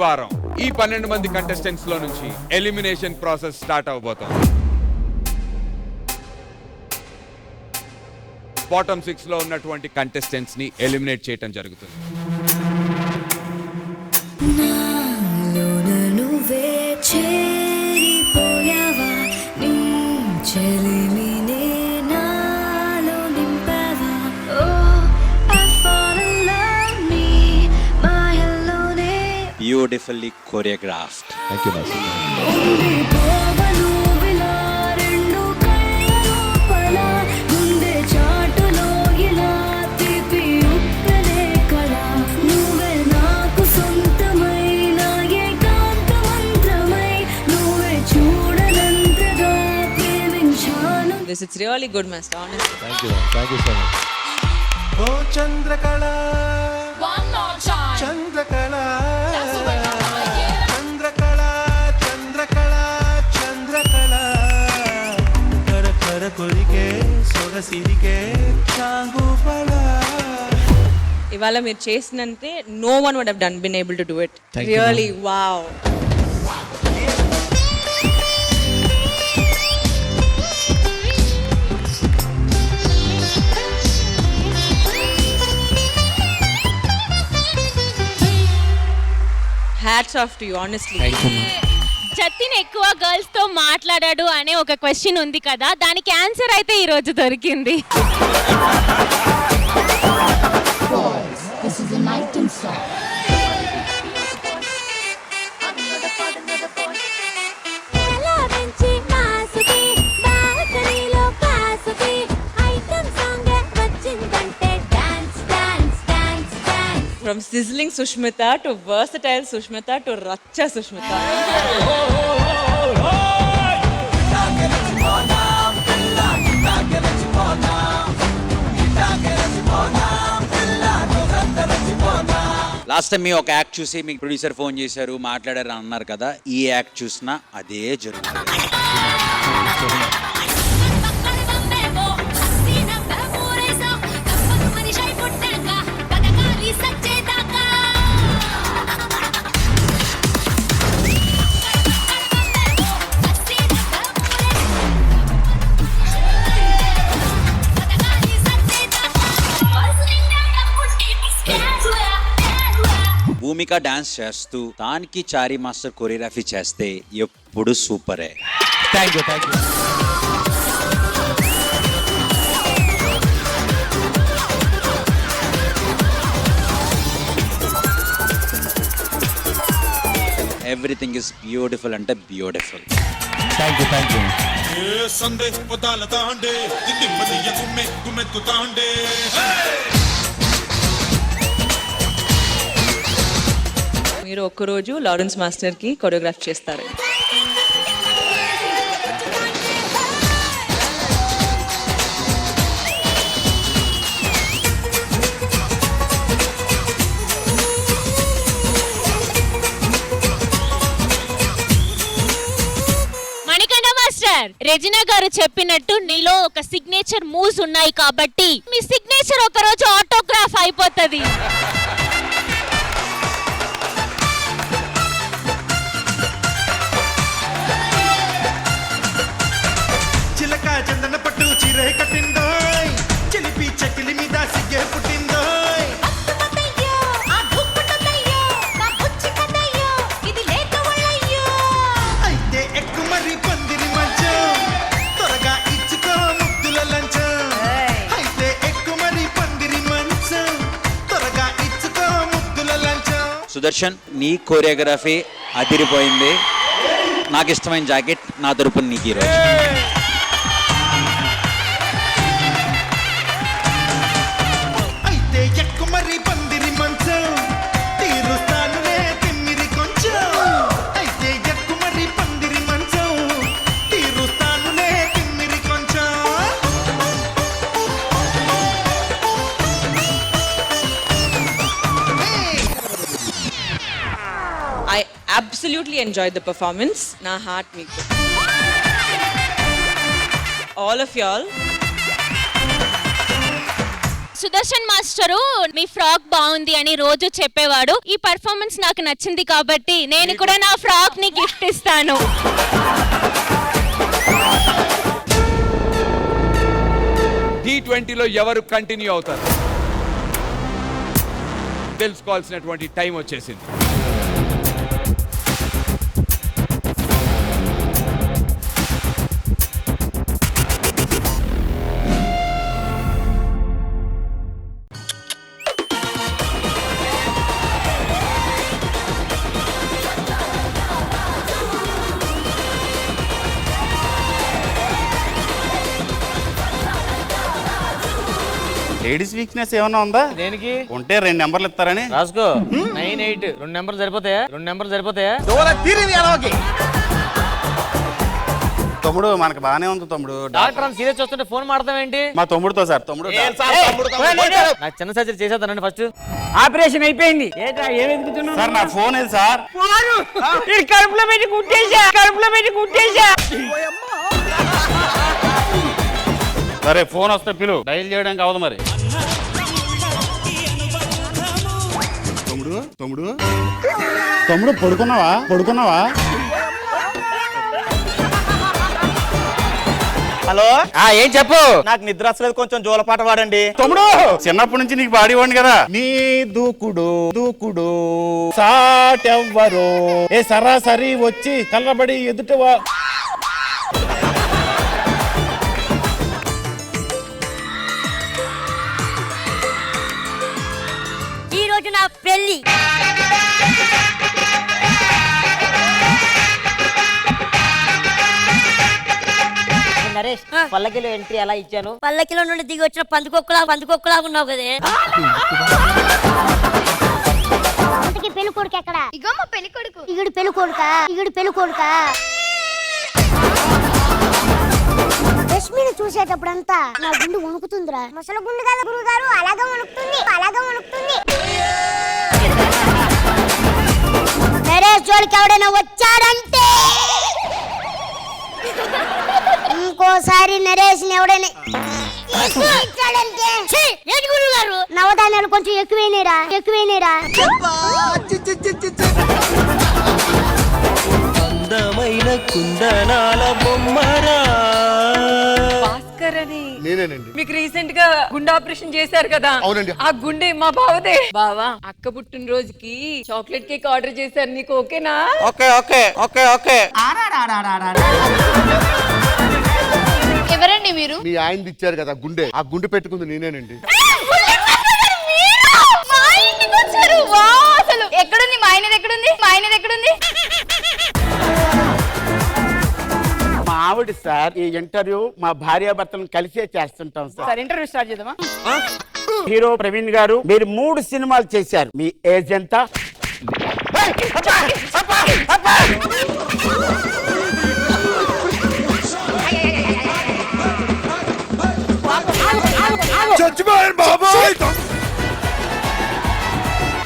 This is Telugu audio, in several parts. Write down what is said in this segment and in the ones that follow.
వారం ఈ 12 మంది కంటెస్టెంట్స్ లో నుంచి ఎలిమినేషన్ ప్రాసెస్ స్టార్ట్ అవబోతోంది. బాటమ్ 6 లో ఉన్నటువంటి కంటెస్టెంట్స్ ని ఎలిమినేట్ చేయడం జరుగుతుంది. Beautifully choreographed. Thank you, Master. It's really good, Master, honestly. Thank you so much. Oh Chandrakala, one more time. Chandrakala, That's the way I like it. Chandrakala, Chandrakala, Chandrakala. Kara kara korike, soga sirike, changu pala. ఇవాళ మీరు చేసినంతే no one would have been able to do it. Thank you, Really, wow. Hats off to you, honestly. Thank you, ma'am. Jatin ఎక్కువ గర్ల్స్ తో మాట్లాడాడు అనే ఒక క్వశ్చన్ ఉంది కదా, దానికి ఆన్సర్ అయితే ఈ రోజు దొరికింది. From sizzling Sushmita to versatile Sushmita to Racha Sushmita. Last time మీ ఒక యాక్ట్ చూసి మీకు ప్రొడ్యూసర్ ఫోన్ చేశారు, మాట్లాడారు అన్నారు కదా, ఈ యాక్ట్ చూసినా అదే జరుగుతుంది. భూమిక డాన్స్ చేస్తూ దానికి చారీ మాస్టర్ కొరియోగ్రఫీ చేస్తే ఎప్పుడు సూపరే. Thank you. Everything is beautiful అంటే బ్యూటిఫుల్. Thank you. సందే పదాల తాండే దిమ్మదియ గుమ్మె గుమ్మెత్తు తాండే. మీరు ఒక్కరోజు లారెన్స్ మాస్టర్ కి కొరియోగ్రాఫ్ చేస్తారు. మణికంఠ మాస్టర్, రెజినా గారు చెప్పినట్టు నీలో ఒక సిగ్నేచర్ మూవ్స్ ఉన్నాయి కాబట్టి మీ సిగ్నేచర్ ఒక రోజు ఆటోగ్రాఫ్ అయిపోతుంది. చిలక చందన పట్టు చీరే కట్టిందోయ్, చిలిపి చెక్కిలి మీద సిగ్గే పుట్టిందోయ్. అయితే ఎక్కు మరి పందిరి మంచం, త్వరగా ఇచ్చుకో ముద్దుల లంచం. అయితే ఎక్కు మరి పందిరి మంచం, త్వరగా ఇచ్చుకో ముద్దుల లంచం. సుదర్శన్, నీ కోరియోగ్రఫీ అదిరిపోయింది. నాకు ఇష్టమైన జాకెట్ నా తరపున నీకు ఈరోజు. అయితే ఎక్కు మరి పందిరి మంచం, తీరుస్తానులే తిమ్మిరి కొంచెం. అయితే ఎక్కు మరి పందిరి మంచం, తీరుస్తానులే తిమ్మిరి కొంచెం. I absolutely enjoyed the performance. Na heart meeku. All of y'all Sudarshan master me frock బాగుంది అని రోజు చెప్పేవాడు. ఈ పర్ఫార్మెన్స్ నాకు నచ్చింది కాబట్టి నేను కూడా నా ఫ్రాక్ ని గిఫ్ట్ ఇస్తాను. T20లో ఎవరు కంటిన్యూ అవుతారు తెలుసుకోవాల్సినటువంటి టైం వచ్చేసింది. లేడీస్ వీక్నెస్ ఏమన్నా ఉందా? దేనికి? ఉంటే 2 నెంబర్లు ఇస్తారని రాసుకో. 9, 8 2 నెంబర్లు సరిపోతాయా? 2 నెంబర్లు సరిపోతాయా? తమ్ముడు మనకు బానే ఉంది తమ్ముడు. డాక్టర్ అని సీరియస్ చూస్తుంటే ఫోన్ మాడతాం ఏంటి? మా తమ్ముడుతో సార్. తమ్ముడు నాకు చిన్న సర్జరీ చేసేద్దానండి ఫస్ట్. ఆపరేషన్ అయిపోయింది. ఏం ఎదుగుతున్నావు సార్ నా ఫోన్ ఏది సార్? కడుపులో పెట్టి కుట్టేశా. సరే ఫోన్ వస్తే పిలు, డైల్ చేయడానికి అవదు మరి. తమ్ముడు తమ్ముడు తమ్ముడు పడుకున్నావా? హలో, ఏం చెప్పు. నాకు నిద్ర అసలేదు, కొంచెం జోలపాట వాడండి. తమ్ముడు చిన్నప్పటి నుంచి నీకు పాడేవాడిని కదా. నీ దూకుడు సాటెవ్వరో ఏ సరాసరి వచ్చి కళ్ళబడి ఎదుటవా. ఈ రోజు నా పెళ్లి. నరేష్, పల్లకిలో ఎంట్రీ ఎలా ఇచ్చాను? పల్లకిలో నుండి దిగి వచ్చిన పందుకొక్కలా ఉన్నావు కదే. పెళ్లి కొడుకు ఎక్కడ? ఇగో మా పెళ్లి కొడుకు. ఇగుడు పెళ్లి కొడుక. రష్మిని చూసేటప్పుడంతా నా గుండు వణుకుతుందిరా. ముసలి గుండు కదా గురువు గారు, అలాగే వణుకుతుంది. నరేష్ జోలికి ఎవడైనా వచ్చాడంటే, ఇంకోసారి నరేష్ ఎవడైనా నవధాన్యాలు కొంచెం ఎక్కువైనరా. అందమైన కుందనాల బొమ్మరా. భాస్కర్ అని మీకు రీసెంట్ గా గుండె ఆపరేషన్ చేశారు కదా? అవునండి. ఆ గుండె మా బావదే. బావా, అక్క పుట్టినరోజుకి చాక్లెట్ కేక్ ఆర్డర్ చేశారు, నీకు ఓకేనా? ఓకే. ఎవరండి మీరు? మీ ఆయన ఇచ్చారు కదా గుండె, ఆ గుండె పెట్టుకుంది నేనేనండి. అసలు ఎక్కడుంది మా ఆయన? ఎక్కడుంది? మా ఆవిడ సార్, ఈ ఇంటర్వ్యూ మా భార్యాభర్తలను కలిసే చేస్తుంటాం సార్. ఇంటర్వ్యూ స్టార్ట్ చేద్దామా? హీరో ప్రవీణ్ గారు, మీరు 3 సినిమాలు చేశారు. మీ ఏజ్ ఎంత?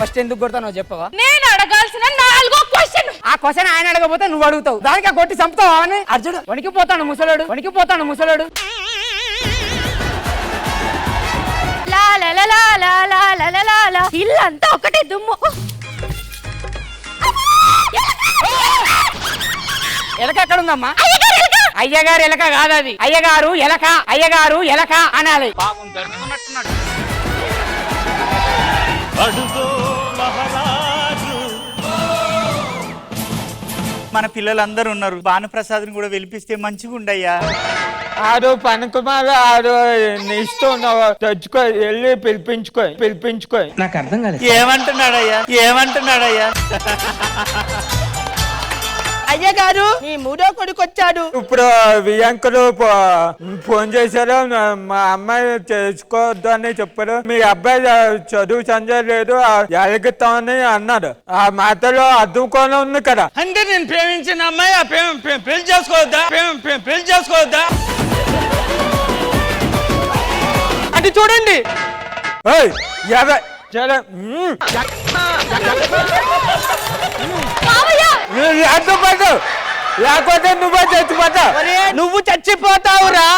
ఫస్ట్ ఎందుకు కొడతానో చెప్పవా? నేను అడగాల్సిన 4వ క్వశ్చన్. ఆ క్వశ్చన్ ఆయన అడగపోతే నువ్వు అడుగుతావు. దానికి కొట్టి చంపుతావా అని? అర్జుడు వణికిపోతాను ముసలాడు. ఇల్లంతా ఒకటే దుమ్ము. ఎలక ఎక్కడ ఉందమ్మా? అయ్యగారు ఎలక కాదది. అయ్యగారు ఎలక అనాలి. మన పిల్లలందరూ ఉన్నారు, భానుప్రసాద్ కూడా పిలిపిస్తే మంచిగా ఉండయ్యా. ఆడు పనుకుమారు, ఆడు నీ ఇష్టం, తెచ్చుకో, వెళ్ళి పిలిపించుకో. నాకు అర్థం కాలేదు. ఏమంటున్నాడయ్యా? అయ్యగారు, నీ 3వ కొడుకు వచ్చాడు. ఇప్పుడు వియాంకులు ఫోన్ చేశారు, మా అమ్మాయి చేసుకోవద్దు అని చెప్పారు. మీ అబ్బాయి చదువు సంజయ్ లేదు, ఎలగిస్తామని అన్నారు. ఆ మాటలో అర్థంకోనే ఉంది కదా. అంటే నేను ప్రేమించిన అమ్మాయి పెళ్లి చేసుకోవద్దా? అంటే చూడండి, లేకపోతే నువ్వే చచ్చిపోతావు. నువ్వు చచ్చిపోతావురా.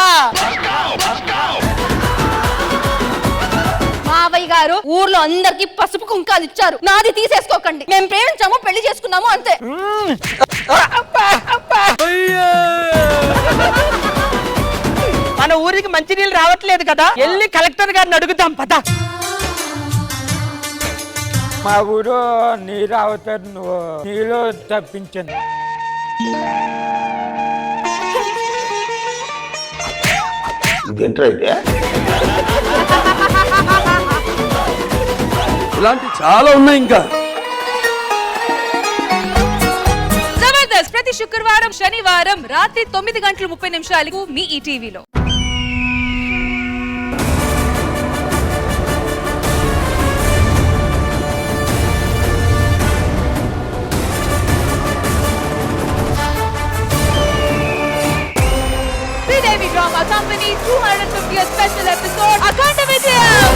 గారు ఊర్లో అందరికి పసుపు కుంకాలు ఇచ్చారు, నాది తీసేసుకోకండి. మేము ప్రేమించాము, పెళ్లి చేసుకున్నాము అంతే. మన ఊరికి మంచినీళ్ళు రావట్లేదు కదా, వెళ్ళి కలెక్టర్ గారిని అడుగుతాం పద. మా ఊరు నీరు అవుతారు, నువ్వు నీళ్ళు తప్పించండి. ఇలాంటి చాలా ఉన్నాయి ఇంకా. జబర్దస్త్ ప్రతి శుక్రవారం శనివారం రాత్రి 9:30 మీ ఈటీవీలో. Devi Drama Company 250th special episode Akhanda Vijayam.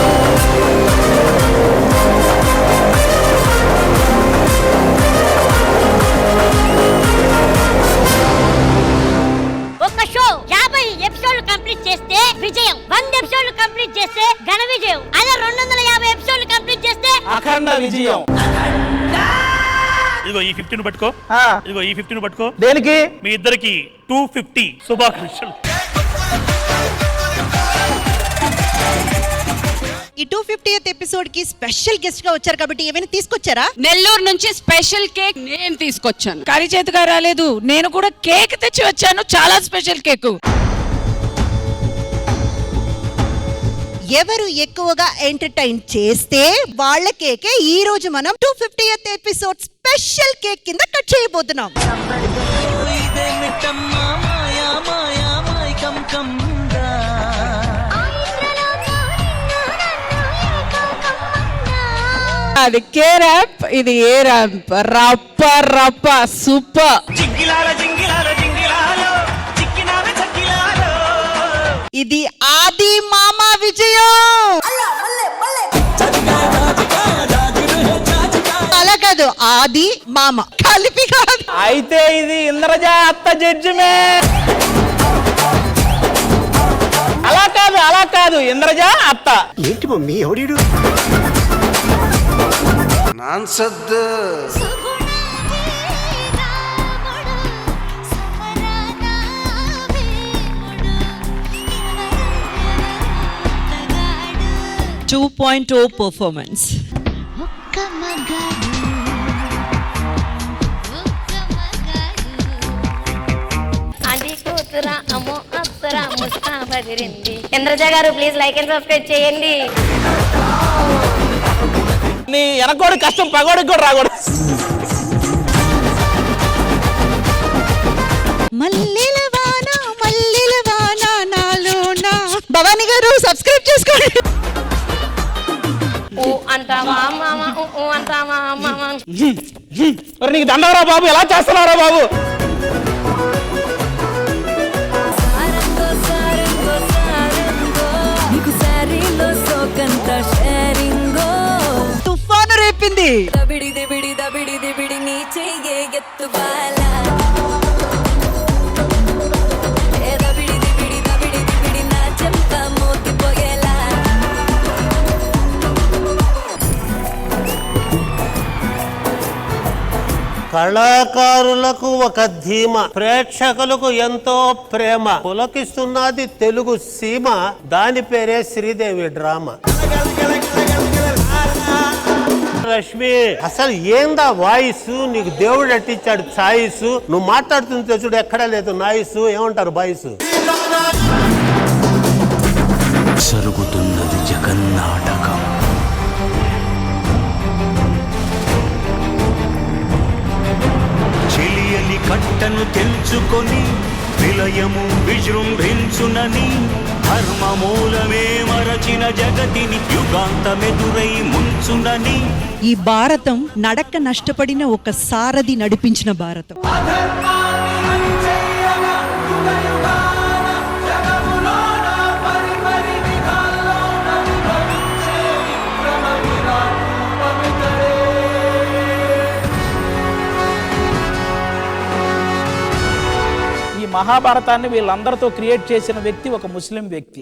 ఒక షో 50 ఎపిసోడ్లు కంప్లీట్ చేస్తే విజయం, 100 ఎపిసోడ్లు కంప్లీట్ చేస్తే ఘన విజయం, అలా 250 ఎపిసోడ్లు కంప్లీట్ చేస్తే అఖండ విజయం. ఇదిగో ఈ 50 పట్టుకో, ఇదిగో ఈ 50 పట్టుకో. దేనికి? మీ ఇద్దరికి 250 శుభాకాంక్షలు. ఈ 250th ఎపిసోడ్ కి స్పెషల్ గెస్ట్ గా వచ్చారు కాబట్టి ఏమైనా తీసుకొచ్చారా? నెల్లూరు నుంచి స్పెషల్ కేక్ నేను తీసుకొచ్చాను. కరి చేతిగా రాలేదు, నేను కూడా కేక్ తెచ్చి వచ్చాను, చాలా స్పెషల్ కేక్. ఎవరు ఎక్కువగా ఎంటర్టైన్ చేస్తే వాళ్ళ కేకే ఈ రోజు మనం 250th ఎపిసోడ్ స్పెషల్ కేక్ కింద కట్ చేయబోతున్నాం. అది కే ర్యాంప్, ఇది ఏ ర్యాంప్. రప్ప రప్ప సూపర్. ఇది ఆది మామ విజయం. అలా కాదు, ఆది మామ కలిపి కాదు. అయితే ఇది ఇంద్రజ అత్త జడ్జిమే. అలా కాదు ఇంద్రజ అత్త. ఏంటి మమ్మీ ఎవడీడు? నాన్సద్ 2.0 పర్ఫార్మెన్స్. ఇంద్రజ గారు ప్లీజ్ లైక్ అండ్ సబ్స్క్రైబ్ చేయండి. నీ వెనకోడి కష్టం పగోడికి కూడా రాకూడదు. మల్లెల వాన నాలోన. భవానీ గారు సబ్స్క్రైబ్ చేసుకోండి. నీకు దండవరా బాబు, ఎలా చేస్తున్నారా బాబు? తుఫాను రేపింది. కళాకారులకు ఒక ధీమ, ప్రేక్షకులకు ఎంతో ప్రేమ పులకిస్తున్నది తెలుగు సీమ. దాని పేరే శ్రీదేవి డ్రామా. రష్మి, అసలు ఏందా వాయిస్? నీకు దేవుడు అట్టించాడు ఛాయిస్. నువ్వు మాట్లాడుతుంటే చూడు ఎక్కడా లేదు నాయిస్. ఏమంటారు బాయిస్? జరుగుతున్నది జగన్నాటకం. చెలియలి కట్టను తెంచుకొని విలయము విజృంభించునని ధర్మమూలమే మరచిన జగతిని యుగాంతమెదురై ముంచునని. ఈ భారతం నడక నష్టపడిన ఒక సారథి నడిపించిన భారతం. మహాభారతాన్ని వీళ్ళందరితో క్రియేట్ చేసిన వ్యక్తి ఒక ముస్లిం వ్యక్తి.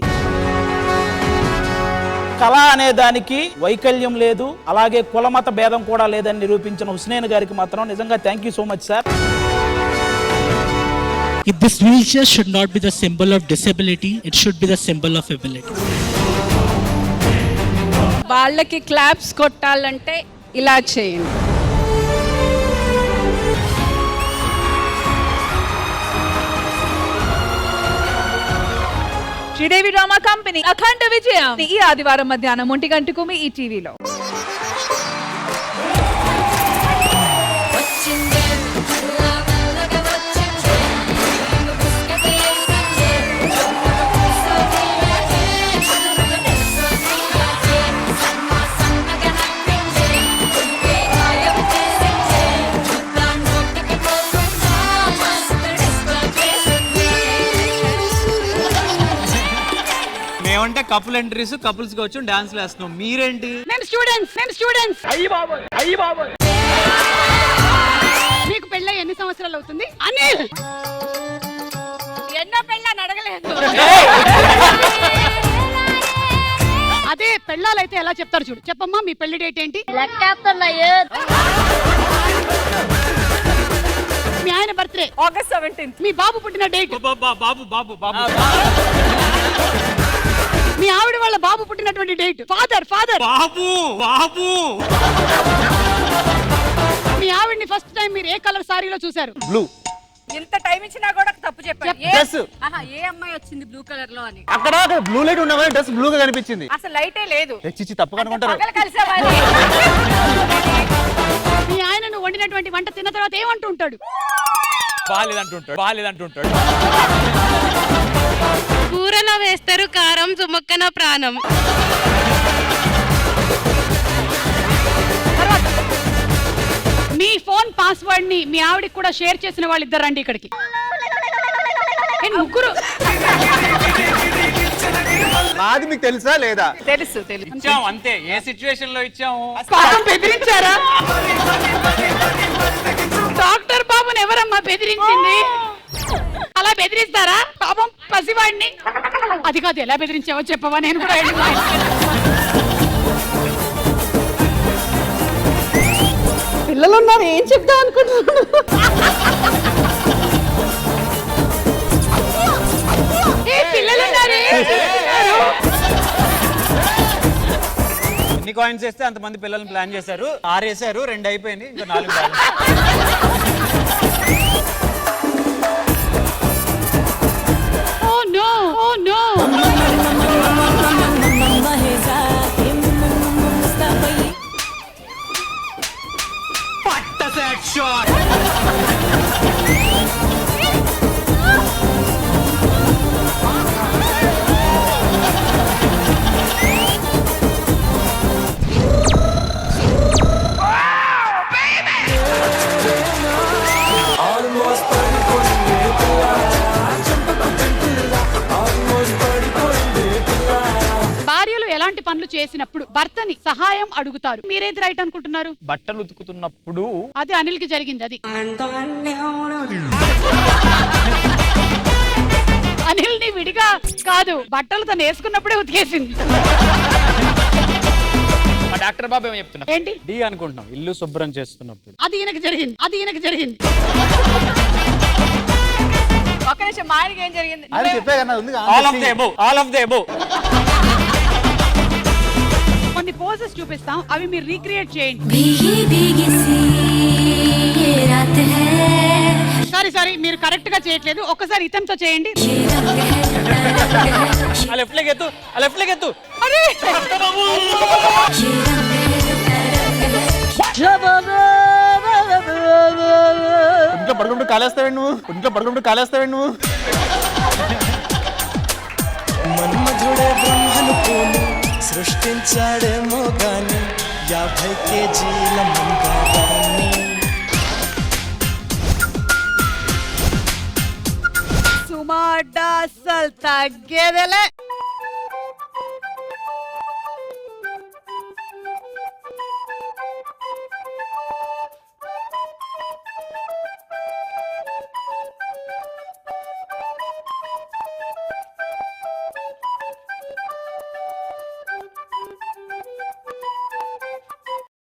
కళ అనే దానికి వైకల్యం లేదు, అలాగే కులమత భేదం కూడా లేదని నిరూపించిన హుస్నేన్ గారికి మాత్రం నిజంగా thank you so much sir. This wheelchair should not be the symbol of disability, it should be the symbol of ability. వాళ్ళకి క్లాప్స్ కొట్టాలంటే ఇలా చేయండి. శ్రీదేవి డ్రామా కంపెనీ అఖండ విజయం ఈ ఆదివారం మధ్యాహ్నం 1 గంటకు మీ ఈటీవీలో. మేమంటే కపుల్ ఎంట్రీస్, కపుల్స్ కి వచ్చి డాన్స్ వేస్తున్నాం. మీరేంటి? మేము స్టూడెంట్స్. అయ్యి బాబోయ్. మీకు పెళ్ళై ఎన్ని సంవత్సరాలు అవుతుంది? అనిల్ ఎన్నో పెళ్ళని అడగలేదు. అదే పెళ్ళాలైతే ఎలా చెప్తారు చూడు. చెప్పమ్మా మీ పెళ్లి డేట్ ఏంటి? మీ ఆయన బర్త్డే ఆగస్ట్ 17th. మీ బాబు పుట్టిన డేట్? బాబు మీ ఆవిడ వాళ్ళ బాబు పుట్టినటువంటి డేట్? ఫాదర్ బాబు మీ ఆవిడ్ని ఫస్ట్ టైం మీరు ఏ కలర్ సారీలో చూసారు? బ్లూ. ఇంత టైం ఇచ్చినా కూడా తప్పు చెప్పారు. డ్రెస్ ఏ అమ్మాయి వచ్చింది బ్లూ కలర్ లో అని? అక్కడ బ్లూ లైట్ ఉన్నా డ్రెస్ బ్లూగా కనిపించింది. అసలు లైటే లేదు. చిచ్చి తప్పు కనుకుంటారు. పగలు కలిసేవాడి. మీ ఆయన నువ్వు వండినటువంటి వంట తిన్న తర్వాత ఏమంటూ ఉంటాడు? బాలేదంటుంటాడు. కూరలో వేస్తారు కారం, చుమ్మక్కన ప్రాణం. మీ ఫోన్ పాస్వర్డ్ ని మీ ఆవిడకి కూడా షేర్ చేసిన వాళ్ళిద్దరు రండి ఇక్కడికి. ముగ్గురు. నాది మీకు తెలుసా లేదా? తెలుసు. ఇచ్చాము అంతే. ఏ సిచ్యువేషన్ లో ఇచ్చాము? పాపం బెదిరించారా? డాక్టర్ బాబుని ఎవరమ్మా బెదిరించింది? అలా బెదిరిస్తారా పాపం పసివాడిని? అది కాదు, ఎలా బెదిరించావో చెప్పవా? నేను కూడా పిల్లలు ఉన్నారు, ఏం చెప్తా అనుకుంటున్నాను. పిల్లలు ఎన్ని కాయిన్స్ వేస్తే అంతమంది పిల్లల్ని ప్లాన్ చేశారు. 6 వేసారు, 2 అయిపోయింది, ఇంకా 4 బ్యాలెన్స్. Oh no. ఎలాంటి పనులు చేసినప్పుడు భర్తని సహాయం అడుగుతారు? మీరేది రైట్ అనుకుంటున్నారు? బట్టలు ఉతుకుతున్నప్పుడు. అది అనిల్ కి జరిగింది. అది అనిల్ ని విడిగా కాదు, బట్టలు తను వేసుకున్నప్పుడే ఉతికేసింది. డాక్టర్ బాబు ఏమో చెప్తున్నా ఏంటి? డి అనుకుంటున్నాం, ఇల్లు శుభ్రం చేస్తున్నప్పుడు. అది ఈయనకి జరిగింది. ఒక్క నిమిషం, మా ఆయనకి ఏం జరిగింది? All of the above. కొన్ని పోజెస్ చూపిస్తాం, అవి మీరు రీక్రియేట్ చేయండి. సారీ మీరు కరెక్ట్ గా చేయట్లేదు. ఒక్కసారి ఇతంతో చేయండి. లెఫ్ట్ లెగ్ ఎత్తు. ఇంట్లో పడుకుంటూ కాలేస్తావేంటి నువ్వు? మన్మధుడే బ్రహ్మను పూలు సృష్టించాడేమో గాని 50 కేజీల మంగారాన్ని. సుమాట అస్సలు తగ్గేదేలే.